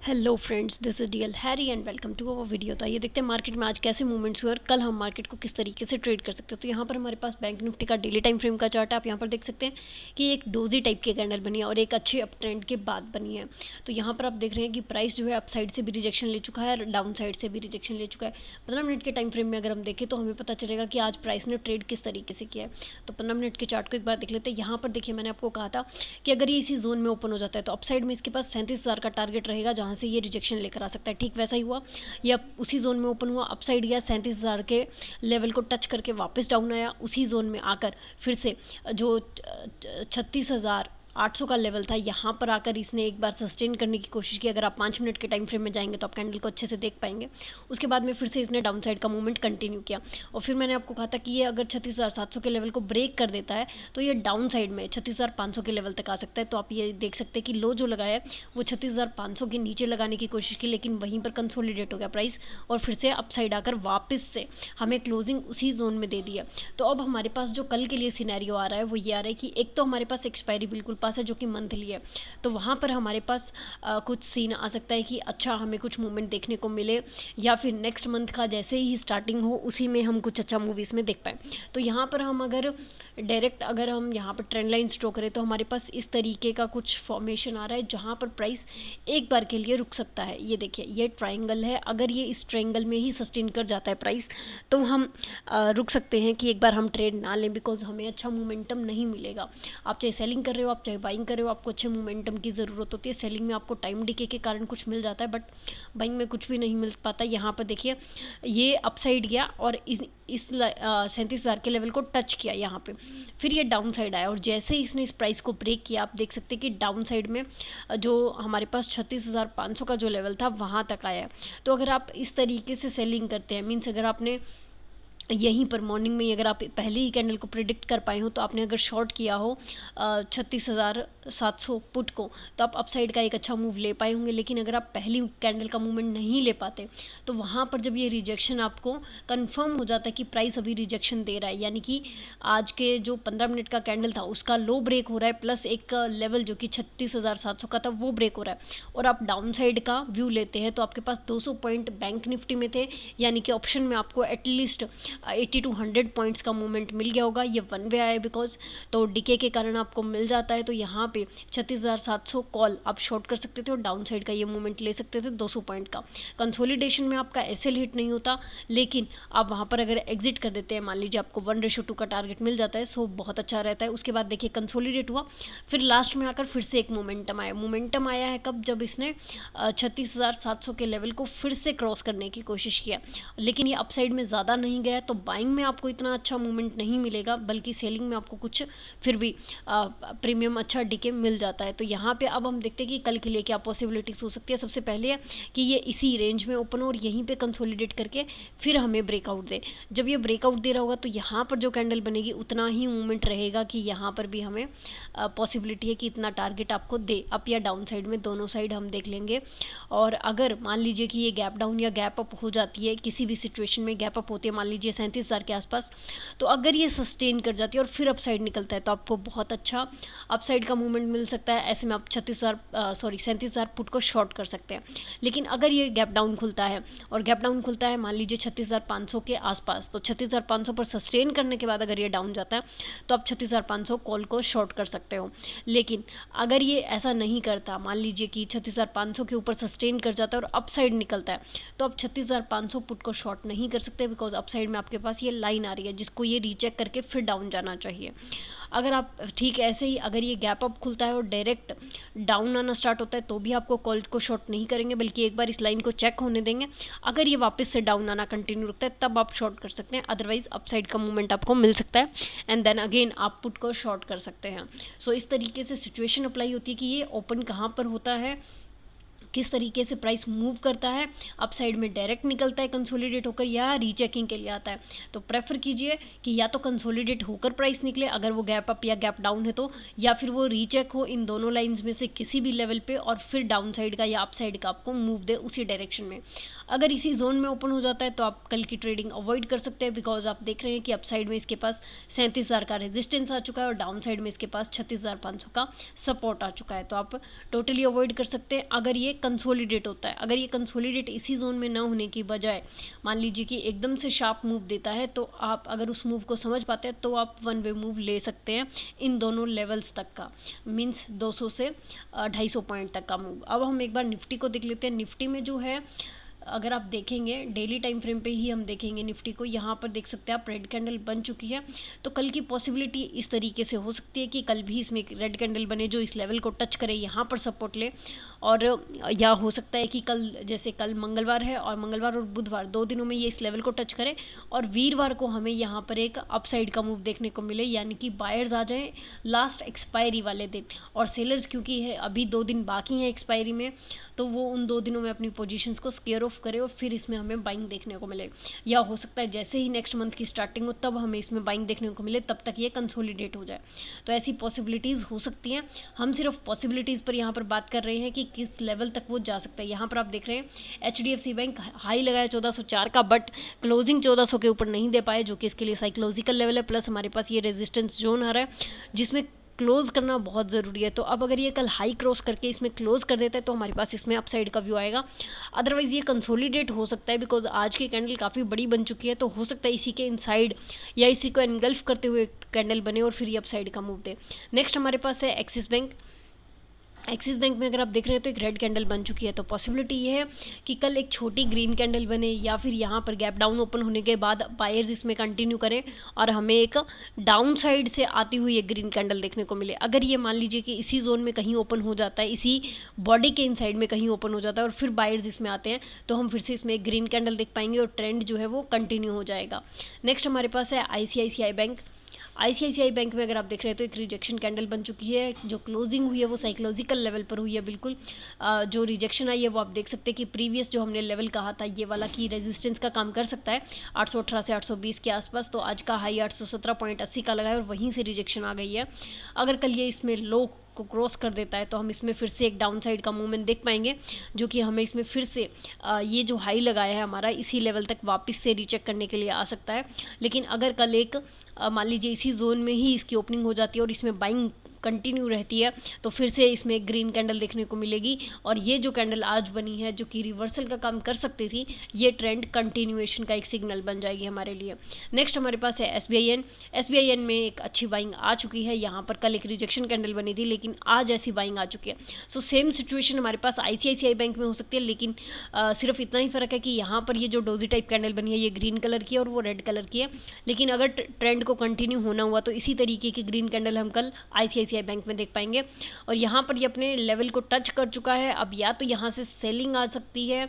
Hello friends, this is DL Harry and welcome to our video. तो ये देखते हैं मार्केट में आज कैसे मूवमेंट्स हुए और कल हम मार्केट को किस तरीके से ट्रेड कर सकते हैं। तो यहाँ पर हमारे पास बैंक निफ्टी का डेली टाइम फ्रेम का चार्ट है। आप यहाँ पर देख सकते हैं कि एक डोजी टाइप की कैंडल बनी है और एक अच्छे अप ट्रेंड के बाद बनी है। तो यहाँ पर आप देख रहे हैं कि प्राइस जो है अप साइड से भी रिजेक्शन ले चुका है और डाउन साइड से भी रिजेक्शन ले चुका है। 15 मिनट के टाइम फ्रेम में अगर हम देखें तो हमें पता चलेगा कि आज प्राइस ने ट्रेड किस तरीके से किया है। तो 15 मिनट के चार्ट को एक बार देख लेते हैं। यहाँ पर देखिए, मैंने आपको कहा था कि अगर ये इसी जोन में ओपन हो जाता है तो अप साइड में इसके पास 37,000 का टारगेट रहेगा, जहाँ से ये रिजेक्शन लेकर आ सकता है। ठीक वैसा ही हुआ, या उसी जोन में ओपन हुआ, अपसाइड गया, 37,000 के लेवल को टच करके वापस डाउन आया, उसी जोन में आकर फिर से जो 36,800 का लेवल था, यहाँ पर आकर इसने एक बार सस्टेन करने की कोशिश की। अगर आप 5 मिनट के टाइम फ्रेम में जाएंगे तो आप कैंडल को अच्छे से देख पाएंगे। उसके बाद में फिर से इसने डाउन साइड का मूवमेंट कंटिन्यू किया और फिर मैंने आपको कहा था कि ये अगर 36,700 के लेवल को ब्रेक कर देता है तो ये डाउन साइड में 36,500 के लेवल तक आ सकता है। तो आप ये देख सकते हैं कि लो जो लगाया है वो 36,500 के नीचे लगाने की कोशिश की, लेकिन वहीं पर कंसोलिडेट हो गया प्राइस और फिर से अप साइड आकर वापस से हमें क्लोजिंग उसी जोन में दे दिया। तो अब हमारे पास जो कल के लिए सिनेरियो आ रहा है वो ये आ रहा है कि एक तो हमारे पास एक्सपायरी बिल्कुल पास है जो कि मंथली है, तो वहाँ पर हमारे पास कुछ सीन आ सकता है कि अच्छा हमें कुछ मूवमेंट देखने को मिले, या फिर नेक्स्ट मंथ का जैसे ही स्टार्टिंग हो उसी में हम कुछ अच्छा मूवीज़ में देख पाएँ। तो यहाँ पर हम अगर डायरेक्ट अगर हम यहाँ पर ट्रेंड लाइन स्ट्रो करें तो हमारे पास इस तरीके का कुछ फॉर्मेशन आ रहा है जहाँ पर प्राइस एक बार के लिए रुक सकता है। ये देखिए, ये ट्राइंगल है, अगर ये इस ट्राइंगल में ही सस्टेन कर जाता है प्राइस तो हम रुक सकते हैं कि एक बार हम ट्रेड ना लें, बिकॉज हमें अच्छा मोमेंटम नहीं मिलेगा। आप चाहे सेलिंग कर रहे हो, आप चाहे बाइंग कर रहे हो, आपको अच्छे मोमेंटम की ज़रूरत होती है। सेलिंग में आपको टाइम डिके के कारण कुछ मिल जाता है, बट बाइंग में कुछ भी नहीं मिल पाता। यहाँ पर देखिए, ये अपसाइड गया और इस 37,000 के लेवल को टच किया यहाँ पे, फिर ये डाउन साइड आया और जैसे ही इसने इस प्राइस को ब्रेक किया, आप देख सकते हैं कि डाउन साइड में जो हमारे पास 36,500 का जो लेवल था वहाँ तक आया है। तो अगर आप इस तरीके से सेलिंग करते हैं, मीन्स अगर आपने यहीं पर मॉर्निंग में ही अगर आप पहले ही कैंडल को प्रिडिक्ट कर पाए हो, तो आपने अगर शॉर्ट किया हो 36,700 पुट को, तो आप अपसाइड का एक अच्छा मूव ले पाए होंगे। लेकिन अगर आप पहली कैंडल का मूवमेंट नहीं ले पाते तो वहाँ पर जब ये रिजेक्शन आपको कंफर्म हो जाता है कि प्राइस अभी रिजेक्शन दे रहा है, यानी कि आज के जो 15 मिनट का कैंडल था उसका लो ब्रेक हो रहा है, प्लस एक लेवल जो कि 36,700 का था वो ब्रेक हो रहा है, और आप डाउन साइड का व्यू लेते हैं तो आपके पास 200 पॉइंट बैंक निफ्टी में थे, यानी कि ऑप्शन में आपको एटलीस्ट 80 to 100 पॉइंट्स का मूवमेंट मिल गया होगा। ये वन वे आया बिकॉज, तो डीके के कारण आपको मिल जाता है। तो यहाँ पे 36,700 कॉल आप शॉर्ट कर सकते थे और डाउन साइड का ये मूवमेंट ले सकते थे 200 पॉइंट का। कंसोलिडेशन में आपका एसएल हिट नहीं होता, लेकिन आप वहाँ पर अगर एग्जिट कर देते हैं, मान लीजिए आपको 1:2 का टारगेट मिल जाता है, सो बहुत अच्छा रहता है। उसके बाद देखिए कंसोलिडेट हुआ, फिर लास्ट में आकर फिर से एक मोमेंटम आया। मोमेंटम आया है कब? जब इसने 36,700 के लेवल को फिर से क्रॉस करने की कोशिश किया, लेकिन ये अपसाइड में ज़्यादा नहीं गया। तो बाइंग में आपको इतना अच्छा मूवमेंट नहीं मिलेगा, बल्कि सेलिंग में आपको कुछ फिर भी प्रीमियम अच्छा डीके मिल जाता है। तो यहाँ पे अब हम देखते हैं कि कल के लिए क्या पॉसिबिलिटीज हो सकती है। सबसे पहले है कि ये इसी रेंज में ओपन हो और यहीं पे कंसोलिडेट करके फिर हमें ब्रेकआउट दे। जब ये ब्रेकआउट दे रहा होगा तो यहाँ पर जो कैंडल बनेगी उतना ही मूवमेंट रहेगा कि यहाँ पर भी हमें पॉसिबिलिटी है कि इतना टारगेट आपको दे, अप या डाउन साइड में, दोनों साइड हम देख लेंगे। और अगर मान लीजिए कि ये गैप डाउन या गैप अप हो जाती है, किसी भी सिचुएशन में गैप अप होती है, मान लीजिए 37,000 के आसपास, तो अगर ये सस्टेन कर जाती है और फिर अपसाइड निकलता है तो आपको बहुत अच्छा अपसाइड का मूवमेंट मिल सकता है। ऐसे में आप 37,000 पुट को शॉर्ट कर सकते हैं। लेकिन अगर ये गैप डाउन खुलता है, और गैप डाउन खुलता है मान लीजिए 36,500 के आसपास, तो 36,500 पर सस्टेन करने के बाद अगर ये डाउन जाता है तो आप 36,500 कॉल को शॉर्ट कर सकते हो। लेकिन अगर ये ऐसा नहीं करता, मान लीजिए कि 36,500 के ऊपर सस्टेन कर जाता है और अपसाइड निकलता है, तो आप 36,500 पुट को शॉर्ट नहीं कर सकते, बिकॉज अपसाइड में आपके पास ये लाइन आ रही है जिसको ये रीचेक करके फिर डाउन जाना चाहिए। अगर आप ठीक ऐसे ही अगर ये गैप अप खुलता है और डायरेक्ट डाउन आना स्टार्ट होता है तो भी आपको कॉल को शॉर्ट नहीं करेंगे, बल्कि एक बार इस लाइन को चेक होने देंगे। अगर ये वापस से डाउन आना कंटिन्यू रखता है तब आप शॉर्ट कर सकते हैं, अदरवाइज अपसाइड का मूवमेंट आपको मिल सकता है एंड देन अगेन आप पुट को शॉर्ट कर सकते हैं। सो इस तरीके से सिचुएशन अप्लाई होती है कि ये ओपन कहाँ पर होता है, किस तरीके से प्राइस मूव करता है, अप साइड में डायरेक्ट निकलता है कंसोलिडेट होकर या रीचेकिंग के लिए आता है। तो प्रेफर कीजिए कि या तो कंसोलिडेट होकर प्राइस निकले अगर वो गैप अप या गैप डाउन है तो, या फिर वो रीचेक हो इन दोनों लाइंस में से किसी भी लेवल पे और फिर डाउन साइड का या अप साइड का आपको मूव दे उसी डायरेक्शन में। अगर इसी जोन में ओपन हो जाता है तो आप कल की ट्रेडिंग अवॉइड कर सकते हैं, बिकॉज आप देख रहे हैं कि अप साइड में इसके पास 37,000 का रेजिस्टेंस आ चुका है और डाउन साइड में इसके पास 36,500 का सपोर्ट आ चुका है। तो आप टोटली अवॉइड कर सकते हैं अगर ये कंसोलिडेट होता है। अगर ये कंसोलिडेट इसी जोन में ना होने की बजाय मान लीजिए कि एकदम से शार्प मूव देता है, तो आप अगर उस मूव को समझ पाते हैं तो आप वन वे मूव ले सकते हैं इन दोनों लेवल्स तक का, मीन्स 200 से 250 पॉइंट तक का मूव। अब हम एक बार निफ्टी को देख लेते हैं। निफ्टी में जो है अगर आप देखेंगे डेली टाइम फ्रेम पे ही हम देखेंगे निफ्टी को, यहाँ पर देख सकते हैं आप रेड कैंडल बन चुकी है। तो कल की पॉसिबिलिटी इस तरीके से हो सकती है कि कल भी इसमें एक रेड कैंडल बने जो इस लेवल को टच करे, यहाँ पर सपोर्ट ले, और या हो सकता है कि कल जैसे कल मंगलवार है और मंगलवार और बुधवार 2 दिनों में ये इस लेवल को टच करे और वीरवार को हमें यहाँ पर एक अपसाइड का मूव देखने को मिले, यानी कि बायर्स आ जाएं लास्ट एक्सपायरी वाले दिन, और सेलर्स क्योंकि है अभी 2 दिन बाकी हैं एक्सपायरी में, तो वो उन 2 दिनों में अपनी पोजीशंस को स्केयर ऑफ करे और फिर इसमें हमें बाइंग देखने को मिले। या हो सकता है जैसे ही नेक्स्ट मंथ की स्टार्टिंग हो तब हमें इसमें बाइंग देखने को मिले, तब तक ये कंसोलिडेट हो जाए। तो ऐसी पॉसिबिलिटीज़ हो सकती हैं। हम सिर्फ पॉसिबिलिटीज़ पर यहाँ पर बात कर रहे हैं कि किस लेवल तक वो जा सकता है। यहाँ पर आप देख रहे हैं HDFC बैंक हाई लगाया 1404 का, बट क्लोजिंग 1400 के ऊपर नहीं दे पाए, जो कि इसके लिए साइकोलॉजिकल लेवल है। प्लस हमारे पास ये रेजिस्टेंस जोन आ रहा है जिसमें क्लोज करना बहुत ज़रूरी है। तो अब अगर ये कल हाई क्रॉस करके इसमें क्लोज कर देता है तो हमारे पास इसमें अपसाइड का व्यू आएगा। अदरवाइज़ ये कंसोलिडेट हो सकता है, बिकॉज आज की कैंडल काफ़ी बड़ी बन चुकी है, तो हो सकता है इसी के इनसाइड या इसी को एनगल्फ करते हुए कैंडल बने और फिर ये अपसाइड का मूव दे। नेक्स्ट हमारे पास है एक्सिस बैंक। एक्सिस बैंक में अगर आप देख रहे हैं तो एक रेड कैंडल बन चुकी है, तो पॉसिबिलिटी ये है कि कल एक छोटी ग्रीन कैंडल बने या फिर यहाँ पर गैप डाउन ओपन होने के बाद बायर्स इसमें कंटिन्यू करें और हमें एक डाउन साइड से आती हुई एक ग्रीन कैंडल देखने को मिले। अगर ये मान लीजिए कि इसी जोन में कहीं ओपन हो जाता है, इसी बॉडी के इनसाइड में कहीं ओपन हो जाता है और फिर बायर्स इसमें आते हैं, तो हम फिर से इसमें एक ग्रीन कैंडल देख पाएंगे और ट्रेंड जो है वो कंटिन्यू हो जाएगा। नेक्स्ट हमारे पास है ICICI बैंक। ICICI बैंक में अगर आप देख रहे हैं तो एक रिजेक्शन कैंडल बन चुकी है। जो क्लोजिंग हुई है वो साइकोलॉजिकल लेवल पर हुई है बिल्कुल। जो रिजेक्शन आई है वो आप देख सकते हैं कि प्रीवियस जो हमने लेवल कहा था ये वाला की रेजिस्टेंस का काम कर सकता है 818 से 820 के आसपास, तो आज का हाई 817.80 का लगा है और वहीं से रिजेक्शन आ गई है। अगर कल ये इसमें लो को क्रॉस कर देता है तो हम इसमें फिर से एक डाउन साइड का मूवमेंट देख पाएंगे, जो कि हमें इसमें फिर से ये जो हाई लगाया है हमारा इसी लेवल तक वापस से रीचेक करने के लिए आ सकता है। लेकिन अगर कल एक मान लीजिए इसी जोन में ही इसकी ओपनिंग हो जाती है और इसमें बाइंग कंटिन्यू रहती है तो फिर से इसमें एक ग्रीन कैंडल देखने को मिलेगी, और ये जो कैंडल आज बनी है जो कि रिवर्सल का काम कर सकती थी, ये ट्रेंड कंटिन्यूएशन का एक सिग्नल बन जाएगी हमारे लिए। नेक्स्ट हमारे पास है SBIN। SBIN में एक अच्छी बाइंग आ चुकी है। यहाँ पर कल एक रिजेक्शन कैंडल बनी थी लेकिन आज ऐसी बाइंग आ चुकी है। सो सेम सिचुएशन हमारे पास ICICI बैंक में हो सकती है, लेकिन सिर्फ इतना ही फ़र्क है कि यहाँ पर ये जो डोजी टाइप कैंडल बनी है ये ग्रीन कलर की है और वो रेड कलर की है। लेकिन अगर ट्रेंड को कंटिन्यू होना हुआ तो इसी तरीके की ग्रीन कैंडल हम कल ICICI बैंक में देख पाएंगे। और यहाँ पर ये अपने लेवल को टच कर चुका है। अब या तो यहाँ से सेलिंग आ सकती है,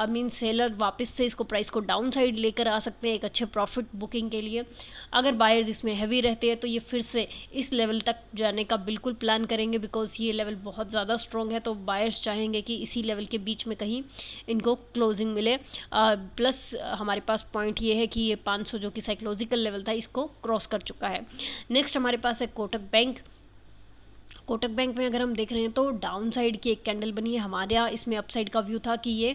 मीन सेलर वापस से इसको प्राइस को डाउन साइड लेकर आ सकते हैं एक अच्छे प्रॉफिट बुकिंग के लिए। अगर बायर्स इसमें हैवी रहते हैं तो ये फिर से इस लेवल तक जाने का बिल्कुल प्लान करेंगे, बिकॉज ये लेवल बहुत ज़्यादा स्ट्रॉन्ग है। तो बायर्स चाहेंगे कि इसी लेवल के बीच में कहीं इनको क्लोजिंग मिले। प्लस हमारे पास पॉइंट ये है कि ये 500 जो कि साइकोलॉजिकल लेवल था इसको क्रॉस कर चुका है। नेक्स्ट हमारे पास है कोटक बैंक। कोटक बैंक में अगर हम देख रहे हैं तो डाउन साइड की एक कैंडल बनी है। हमारे यहाँ इसमें अपसाइड का व्यू था कि ये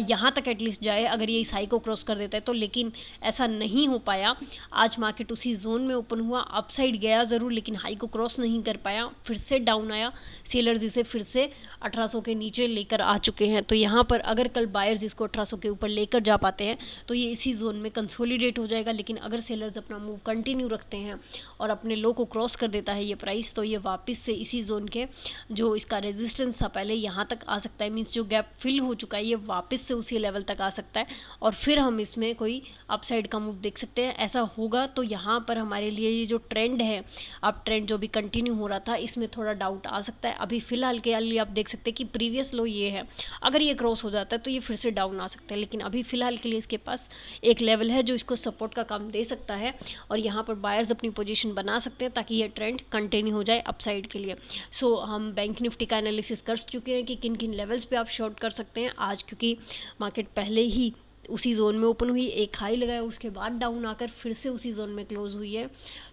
यहाँ तक एटलीस्ट जाए अगर ये इस हाई को क्रॉस कर देता है तो, लेकिन ऐसा नहीं हो पाया। आज मार्केट उसी जोन में ओपन हुआ, अपसाइड गया ज़रूर लेकिन हाई को क्रॉस नहीं कर पाया, फिर से डाउन आया। सेलर्स इसे फिर से 1800 के नीचे लेकर आ चुके हैं। तो यहाँ पर अगर कल बायर्स इसको 1800 के ऊपर लेकर जा पाते हैं तो ये इसी जोन में कंसोलिडेट हो जाएगा। लेकिन अगर सेलर्स अपना मूव कंटिन्यू रखते हैं और अपने लो को क्रॉस कर देता है ये प्राइस, तो ये वापस से इसी जोन के जो इसका रेजिस्टेंस था पहले यहाँ तक आ सकता है। मीन्स जो गैप फिल हो चुका है ये वापस से उसी लेवल तक आ सकता है और फिर हम इसमें कोई अपसाइड का मूव देख सकते हैं। ऐसा होगा तो यहाँ पर हमारे लिए ये जो ट्रेंड है, अब ट्रेंड जो भी कंटिन्यू हो रहा था इसमें थोड़ा डाउट आ सकता है। अभी फिलहाल के लिए आप देख सकते हैं कि प्रीवियस लो ये है, अगर ये क्रॉस हो जाता है तो ये फिर से डाउन आ सकता है। लेकिन अभी फिलहाल के लिए इसके पास एक लेवल है जो इसको सपोर्ट का काम दे सकता है और यहाँ पर बायर्स अपनी पोजीशन बना सकते हैं ताकि ये ट्रेंड कंटिन्यू हो जाए अपसाइड के लिए। सो हम बैंक निफ्टी का एनालिसिस कर चुके हैं कि किन किन लेवल्स पे आप शॉर्ट कर सकते हैं। आज क्योंकि मार्केट पहले ही उसी जोन में ओपन हुई, एक हाई लगाया, उसके बाद डाउन आकर फिर से उसी जोन में क्लोज हुई है,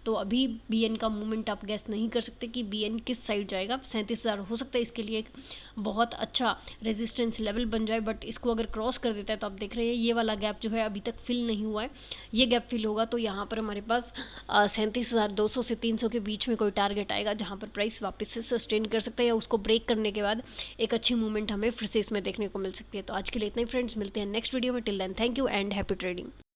तो अभी BN का मूवमेंट आप गैस नहीं कर सकते कि BN किस साइड जाएगा। 37,000 हो सकता है इसके लिए एक बहुत अच्छा रेजिस्टेंस लेवल बन जाए, बट इसको अगर क्रॉस कर देता है तो आप देख रहे हैं ये वाला गैप जो है अभी तक फिल नहीं हुआ है। ये गैप फिल होगा तो यहाँ पर हमारे पास 37,200 से 300 के बीच में कोई टारगेट आएगा जहाँ पर प्राइस वापस से सस्टेन कर सकता है, या उसको ब्रेक करने के बाद एक अच्छी मूवमेंट हमें फिर से इसमें देखने को मिल सकती है। तो आज के लिए इतना ही फ्रेंड्स, मिलते हैं नेक्स्ट वीडियो में। Till then thank you and happy trading.